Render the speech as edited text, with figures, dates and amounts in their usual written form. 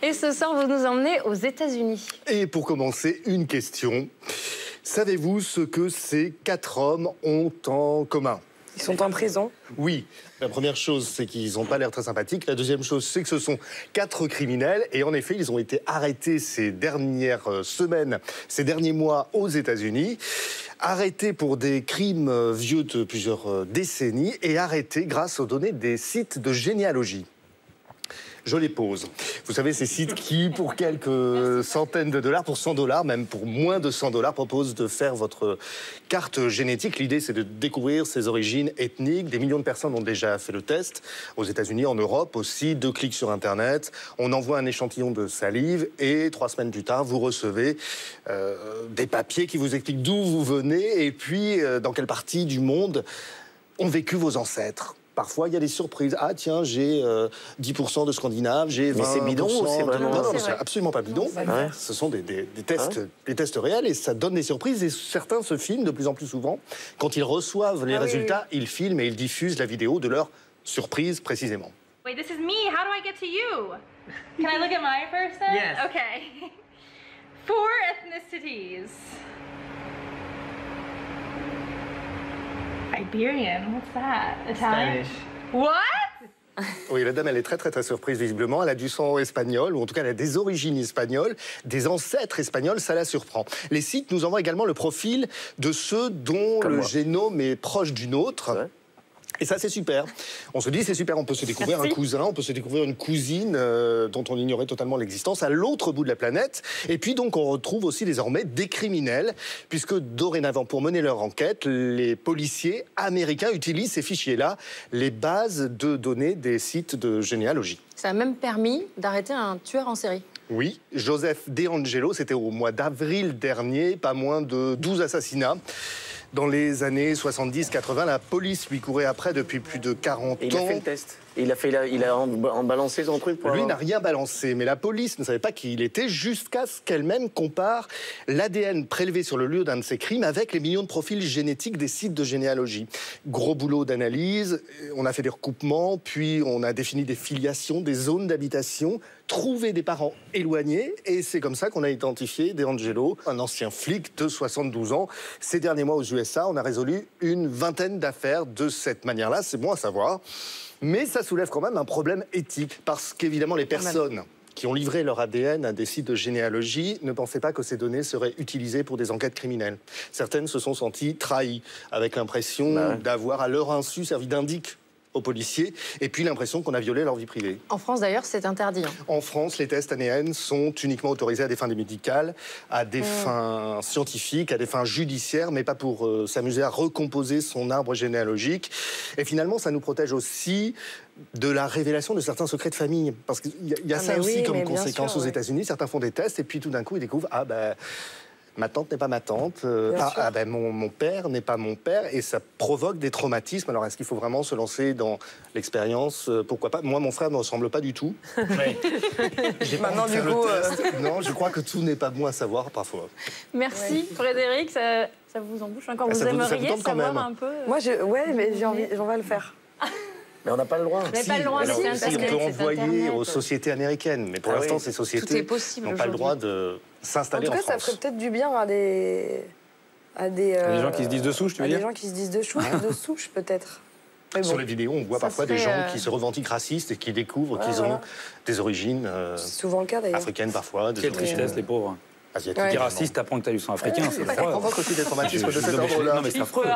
Et ce soir, vous nous emmenez aux États-Unis. Et pour commencer, une question. Savez-vous ce que ces 4 hommes ont en commun? Ils sont en prison? Oui. La première chose, c'est qu'ils n'ont pas l'air très sympathiques. La deuxième chose, c'est que ce sont 4 criminels. Et en effet, ils ont été arrêtés ces dernières semaines, ces derniers mois aux États-Unis. Arrêtés pour des crimes vieux de plusieurs décennies et arrêtés grâce aux données des sites de généalogie. Je les pose. Vous savez, ces sites qui, pour quelques centaines de dollars, pour 100 $, même pour moins de 100 $, proposent de faire votre carte génétique. L'idée, c'est de découvrir ses origines ethniques. Des millions de personnes ont déjà fait le test. Aux États-Unis, en Europe aussi. 2 clics sur Internet. On envoie un échantillon de salive et 3 semaines plus tard, vous recevez des papiers qui vous expliquent d'où vous venez et puis dans quelle partie du monde ont vécu vos ancêtres. Parfois, il y a des surprises. Ah, tiens, j'ai 10% de Scandinaves, j'ai 20%... Mais c'est bidon ou c'est vraiment... Non, c'est absolument pas bidon. Ouais. Ce sont des tests, des tests réels et ça donne des surprises. Et certains se filment de plus en plus souvent. Quand ils reçoivent les résultats, ils filment et ils diffusent la vidéo de leur surprise précisément. Wait, this is me. How do I get to you? Can I look at mine first then? Yes. Okay. 4 ethnicities. Iberian, what's that? Italian? Spanish. What? Oui, la dame, elle est très surprise, visiblement. Elle a du sang espagnol, ou en tout cas, elle a des origines espagnoles, des ancêtres espagnols, ça la surprend. Les sites nous envoient également le profil de ceux dont le génome est proche du nôtre. Ouais. Et ça, c'est super. On se dit, c'est super, on peut se découvrir un cousin, on peut se découvrir une cousine dont on ignorait totalement l'existence à l'autre bout de la planète. Et puis, donc, on retrouve aussi désormais des criminels, puisque dorénavant, pour mener leur enquête, les policiers américains utilisent ces fichiers-là, les bases de données des sites de généalogie. Ça a même permis d'arrêter un tueur en série. Oui, Joseph DeAngelo, c'était au mois d'avril dernier, pas moins de 12 assassinats. Dans les années 70-80, la police lui courait après depuis plus de 40 ans. Et il a fait le test. Il a balancé son truc pour Lui n'a rien balancé, mais la police ne savait pas qui il était jusqu'à ce qu'elle-même compare l'ADN prélevé sur le lieu d'un de ses crimes avec les millions de profils génétiques des sites de généalogie. Gros boulot d'analyse, on a fait des recoupements, puis on a défini des filiations, des zones d'habitation, trouvé des parents éloignés, et c'est comme ça qu'on a identifié DeAngelo, un ancien flic de 72 ans. Ces derniers mois aux USA, on a résolu une vingtaine d'affaires de cette manière-là, c'est bon à savoir. Mais ça soulève quand même un problème éthique, parce qu'évidemment, les personnes qui ont livré leur ADN à des sites de généalogie ne pensaient pas que ces données seraient utilisées pour des enquêtes criminelles. Certaines se sont senties trahies, avec l'impression d'avoir à leur insu servi d'indice aux policiers, et puis l'impression qu'on a violé leur vie privée. En France, d'ailleurs, c'est interdit. En France, les tests ADN sont uniquement autorisés à des fins médicales, à des fins scientifiques, à des fins judiciaires, mais pas pour s'amuser à recomposer son arbre généalogique. Et finalement, ça nous protège aussi de la révélation de certains secrets de famille. Parce qu'il y a ça aussi comme conséquence aux États-Unis. Certains font des tests, et puis tout d'un coup, ils découvrent, ah ben... ma tante n'est pas ma tante, mon père n'est pas mon père, et ça provoque des traumatismes. Alors, est-ce qu'il faut vraiment se lancer dans l'expérience? Pourquoi pas? Moi, mon frère ne me ressemble pas du tout. Maintenant, du coup... Non, je crois que tout n'est pas bon à savoir, parfois. Merci, Frédéric. Ça vous embouche encore? Vous aimeriez savoir un peu? Moi, mais j'ai envie, on va le faire. Mais on n'a pas le droit. Vous n'avez pas le droit, si, on peut envoyer aux sociétés américaines. Mais pour l'instant, ces sociétés n'ont pas le droit de s'installer en France. En tout cas, ça ferait peut-être du bien à des gens qui se disent de souche, tu veux dire? Des gens qui se disent de souche, peut-être. Bon. Sur les vidéos, on voit parfois des gens qui se revendiquent racistes et qui découvrent qu'ils ont des origines souvent le cas, africaines parfois. Quelle tristesse, les pauvres. Asiatiques. T'es raciste, t'apprends que t'as du sang africain, c'est Ça provoque aussi des traumatismes de cet ordre-là. Non, mais c'est affreux.